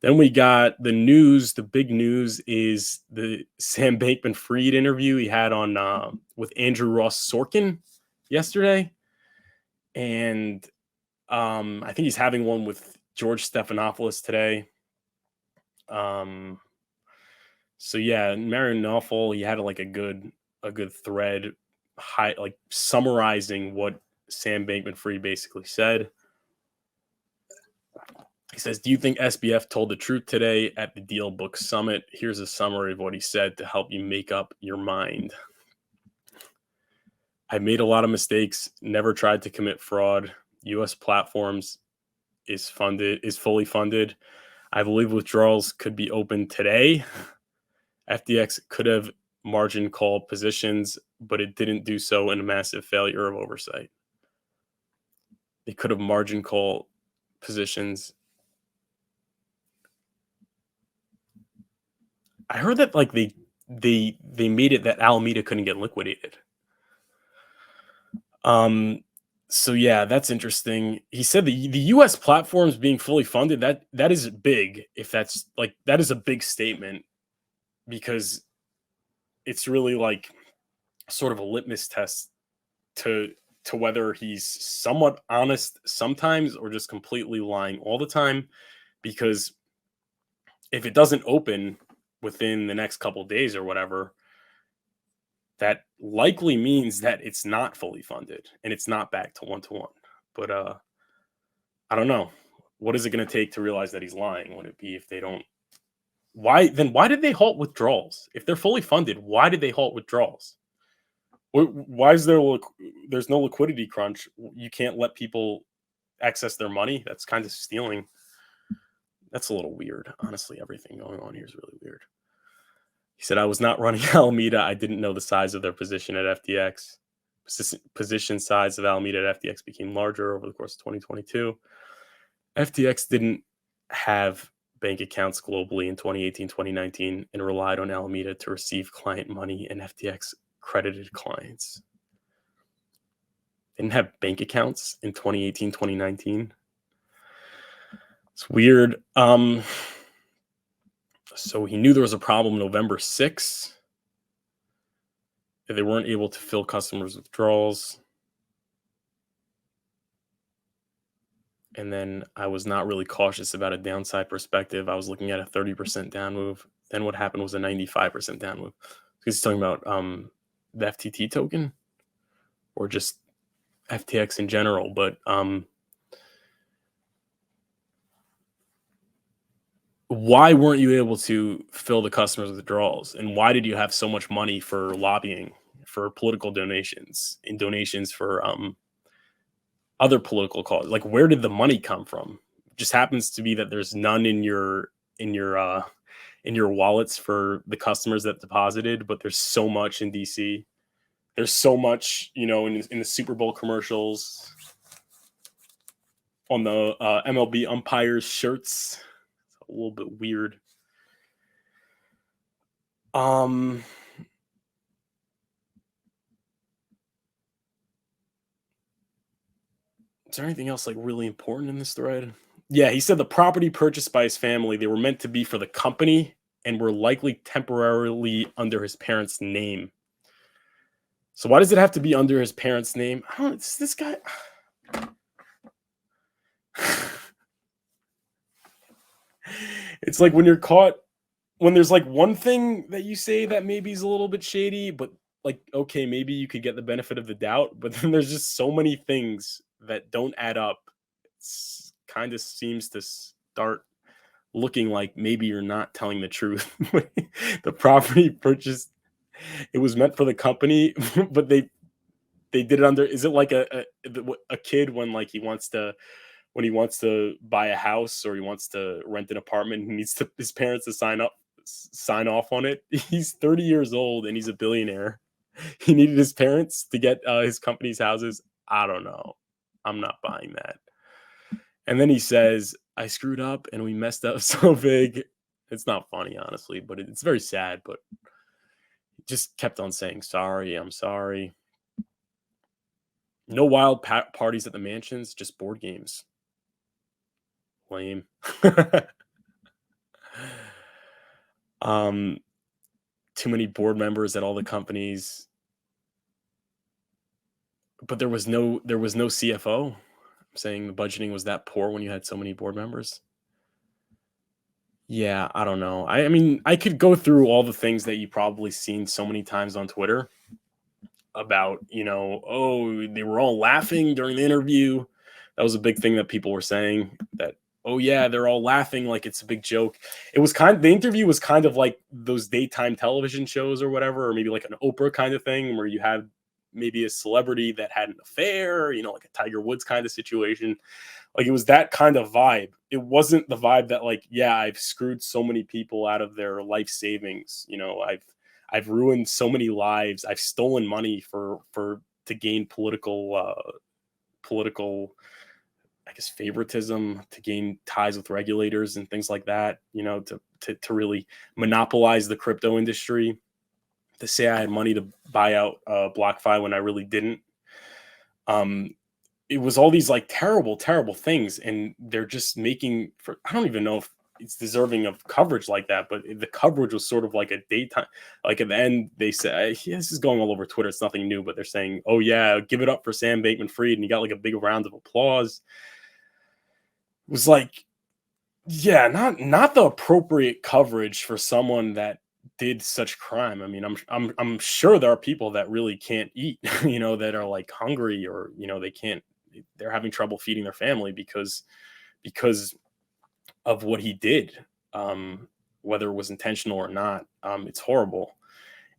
Then we got the news. The big news is the Sam Bankman-Fried interview he had on with Andrew Ross-Sorkin yesterday, and I think he's having one with George Stephanopoulos today. Um, so yeah, Marion Knopfel, he had like a good thread, like summarizing what Sam Bankman-Fried basically said. He says, "Do you think SBF told the truth today at the Deal Book Summit? Here's a summary of what he said to help you make up your mind. I made a lot of mistakes, never tried to commit fraud. US platforms is fully funded. I believe withdrawals could be open today. FTX could have margin call positions, but it didn't do so in a massive failure of oversight. They could have margin call positions." I heard that like they made it that Alameda couldn't get liquidated. Um so yeah, that's interesting. He said the US platforms being fully funded, that is big. If that's like that is a big statement, because it's really like sort of a litmus test to whether he's somewhat honest sometimes or just completely lying all the time. Because if it doesn't open within the next couple days or whatever, that likely means that it's not fully funded and it's not back to 1-to-1. But I don't know. What is it going to take to realize that he's lying? Would it be if they don't? Why did they halt withdrawals? If they're fully funded, why did they halt withdrawals? Why is there's no liquidity crunch? You can't let people access their money. That's kind of stealing. That's a little weird. Honestly, everything going on here is really weird. He said, "I was not running Alameda. I didn't know the size of their position at FTX. Position size of Alameda at FTX became larger over the course of 2022. FTX didn't have bank accounts globally in 2018, 2019, and relied on Alameda to receive client money and FTX credited clients. They didn't have bank accounts in 2018, 2019. It's weird. So he knew there was a problem November 6th. They weren't able to fill customers' withdrawals. And then I was not really cautious about a downside perspective. I was looking at a 30% down move. Then what happened was a 95% down move." He's talking about the FTT token or just FTX in general. But why weren't you able to fill the customers' withdrawals? And why did you have so much money for lobbying, for political donations, and donations for other political causes? Like, where did the money come from? It just happens to be that there's none in your wallets for the customers that deposited, but there's so much in DC. There's so much, in the Super Bowl commercials, on the MLB umpires' shirts. It's a little bit weird. Is there anything else like really important in this thread? Yeah, he said the property purchased by his family, they were meant to be for the company and were likely temporarily under his parents' name. So why does it have to be under his parents' name? I don't know. It's this guy. It's like when you're caught, when there's like one thing that you say that maybe is a little bit shady, but like, okay, maybe you could get the benefit of the doubt, but then there's just so many things that don't add up. It's kind of seems to start looking like maybe you're not telling the truth. The property purchased, it was meant for the company, but they did it under. Is it like a kid when like he wants to buy a house or he wants to rent an apartment, he needs his parents to sign off on it? He's 30 years old and he's a billionaire. He needed his parents to get his company's houses. I don't know. I'm not buying that. And then he says, "I screwed up and we messed up so big." It's not funny, honestly, but it's very sad. But he just kept on saying, "Sorry, I'm sorry." No wild parties at the mansions, just board games. Lame. Um, too many board members at all the companies, but there was no CFO. Saying the budgeting was that poor when you had so many board members. Yeah, I don't know. I mean, I could go through all the things that you probably seen so many times on Twitter about, oh, they were all laughing during the interview. That was a big thing that people were saying that, oh yeah, they're all laughing like it's a big joke. The interview was kind of like those daytime television shows or whatever, or maybe like an Oprah kind of thing where you had maybe a celebrity that had an affair, like a Tiger Woods kind of situation. Like it was that kind of vibe. It wasn't the vibe that like, yeah, I've screwed so many people out of their life savings. I've ruined so many lives. I've stolen money for to gain political, I guess, favoritism, to gain ties with regulators and things like that, to really monopolize the crypto industry, to say I had money to buy out BlockFi when I really didn't. Um, it was all these like terrible, terrible things, and they're just making for I don't even know if it's deserving of coverage like that, but the coverage was sort of like a daytime. Like at the end, they say, yeah, this is going all over Twitter. It's nothing new, but they're saying, "Oh yeah, give it up for Sam Bankman-Fried," and he got like a big round of applause. It was like, yeah, not the appropriate coverage for someone that did such crime. I mean, I'm sure there are people that really can't eat, that are like hungry, or they can't. They're having trouble feeding their family because of what he did, whether it was intentional or not. It's horrible.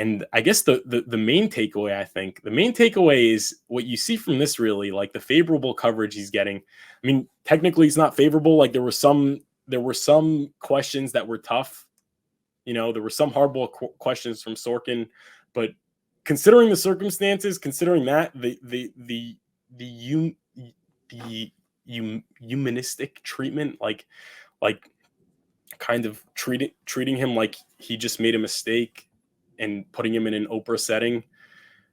And I guess the main takeaway, I think, the main takeaway is what you see from this, really, like the favorable coverage he's getting. I mean, technically, it's not favorable. Like there were some questions that were tough. There were some hardball questions from Sorkin, but considering the circumstances, considering that the the humanistic treatment, like kind of treating him like he just made a mistake and putting him in an Oprah setting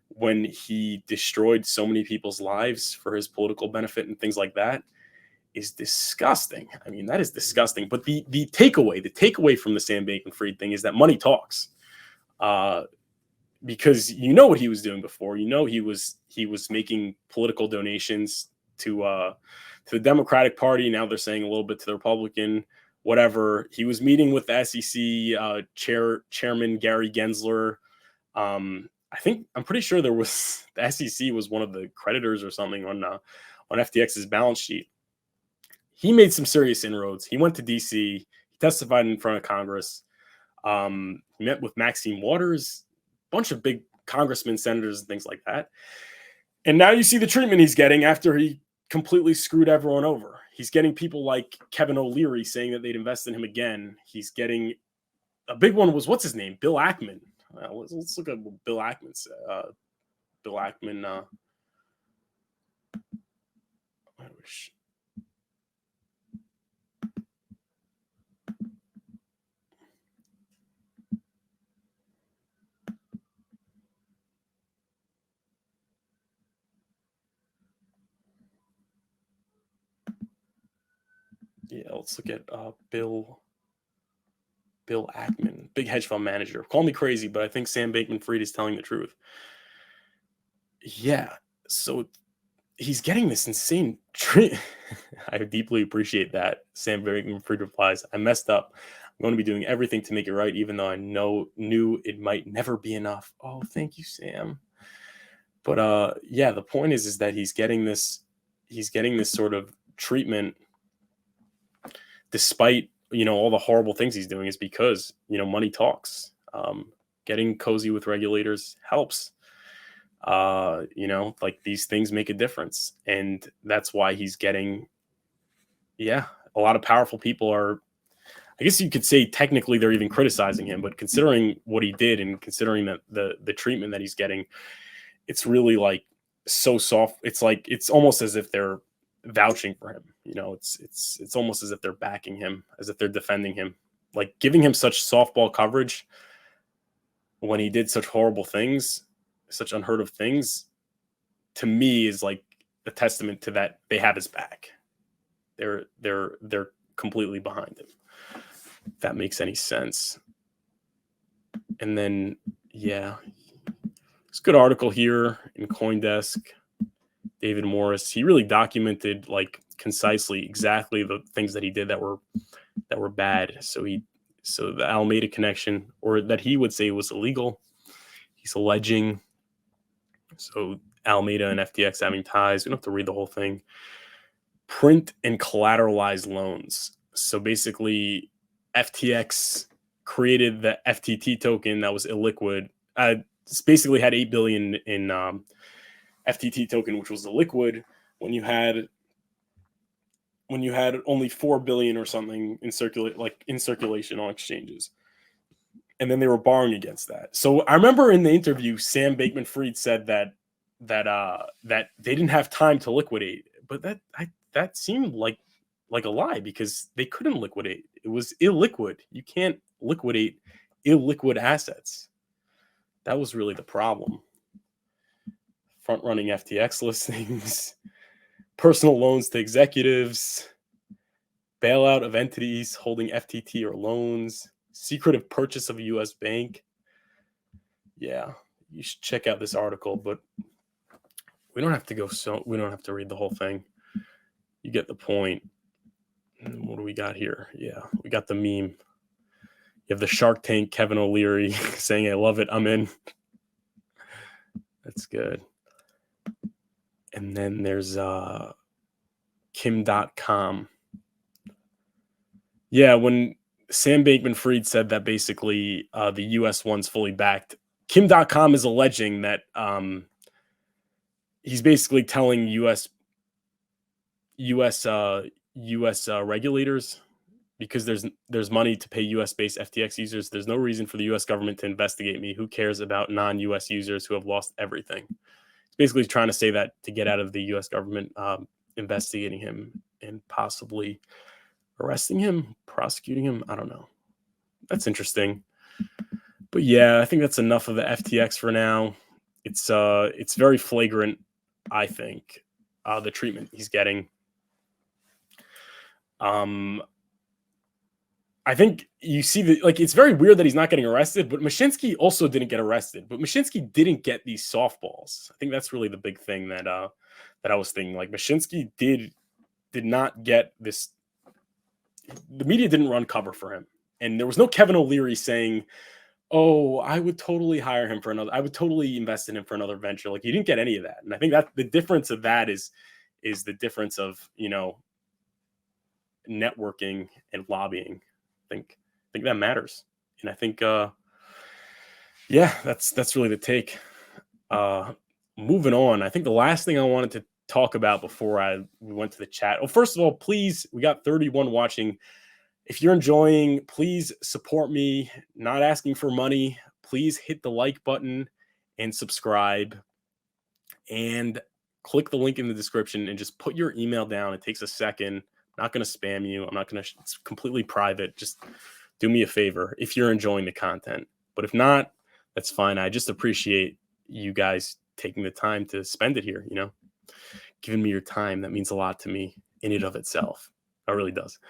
when he destroyed so many people's lives for his political benefit and things like that, is disgusting. I mean, that is disgusting. But the takeaway from the Sam Bankman-Fried thing is that money talks. Uh, because you know what he was doing before. He was making political donations to the Democratic Party. Now they're saying a little bit to the Republican. Whatever. He was meeting with the SEC chairman Gary Gensler. I'm pretty sure there was the SEC was one of the creditors or something on FTX's balance sheet. He made some serious inroads. He went to DC. He testified in front of Congress. He met with Maxine Waters, a bunch of big congressmen, senators, and things like that. And now you see the treatment he's getting after he completely screwed everyone over. He's getting people like Kevin O'Leary saying that they'd invest in him again. He's getting a big one was what's his name? Bill Ackman. Let's look at what Bill Ackman said. Bill Ackman. I wish. Yeah, let's look at Bill Ackman, big hedge fund manager. Call me crazy, but I think Sam Bankman-Fried is telling the truth. Yeah, so he's getting this insane treat. I deeply appreciate that. Sam Bankman-Fried replies, "I messed up. I'm going to be doing everything to make it right, even though I knew it might never be enough." Oh, thank you, Sam. But yeah, the point is that he's getting this sort of treatment despite all the horrible things he's doing, is because money talks. Getting cozy with regulators helps. Like these things make a difference, and that's why he's getting. Yeah, a lot of powerful people are. I guess you could say technically they're even criticizing him, but considering what he did and considering that the treatment that he's getting, it's really like so soft. It's like it's almost as if they're vouching for him. It's almost as if they're backing him, as if they're defending him, like giving him such softball coverage when he did such horrible things, such unheard of things. To me, is like a testament to that they have his back. They're completely behind him. If that makes any sense. And then, yeah, it's a good article here in CoinDesk. David Morris, he really documented like concisely exactly the things that he did that were bad. So the Alameda connection, or that he would say was illegal, he's alleging. So Alameda and FTX having ties. We don't have to read the whole thing. Print and collateralized loans. So basically, FTX created the FTT token that was illiquid. It's basically had 8 billion in FTT token, which was illiquid when you had only 4 billion or something in circulation on exchanges. And then they were borrowing against that. So I remember in the interview, Sam Bankman-Fried said that they didn't have time to liquidate, but that seemed like a lie, because they couldn't liquidate. It was illiquid. You can't liquidate illiquid assets. That was really the problem. Front running FTX listings, personal loans to executives, bailout of entities holding FTT or loans, secretive purchase of a U.S. bank. Yeah, you should check out this article, but we don't have to read the whole thing. You get the point. What do we got here? Yeah, we got the meme. You have the Shark Tank Kevin O'Leary saying, "I love it, I'm in." That's good. And then there's Kim.com. Yeah, when Sam Bankman-Fried said that basically the U.S. one's fully backed, Kim.com is alleging that he's basically telling U.S. Regulators, because there's money to pay U.S.-based FTX users. There's no reason for the U.S. government to investigate me. Who cares about non-U.S. users who have lost everything? It's basically trying to say that to get out of the U.S. government investigating him and possibly arresting him, prosecuting him. I don't know. That's interesting. But yeah, I think that's enough of the FTX for now. It's very flagrant, I think, the treatment he's getting. I think you see it's very weird that he's not getting arrested, but Mashinsky also didn't get arrested. But Mashinsky didn't get these softballs. I think that's really the big thing that I was thinking. Like, Mashinsky did not get this. The media didn't run cover for him, and there was no Kevin O'Leary saying, "Oh, I would totally hire him for another. I would totally invest in him for another venture." Like, he didn't get any of that, and I think that the difference of that is the difference of networking and lobbying. I think that matters, and I think that's really the take. Moving on, I think the last thing I wanted to talk about before we went to the chat. Well, first of all, please, we got 31 watching. If you're enjoying, please support me. Not asking for money. Please hit the like button and subscribe, and click the link in the description and just put your email down. It takes a second. I'm not going to spam you. It's completely private. Just do me a favor if you're enjoying the content. But if not, that's fine. I just appreciate you guys taking the time to spend it here, giving me your time. That means a lot to me in and of itself. It really does.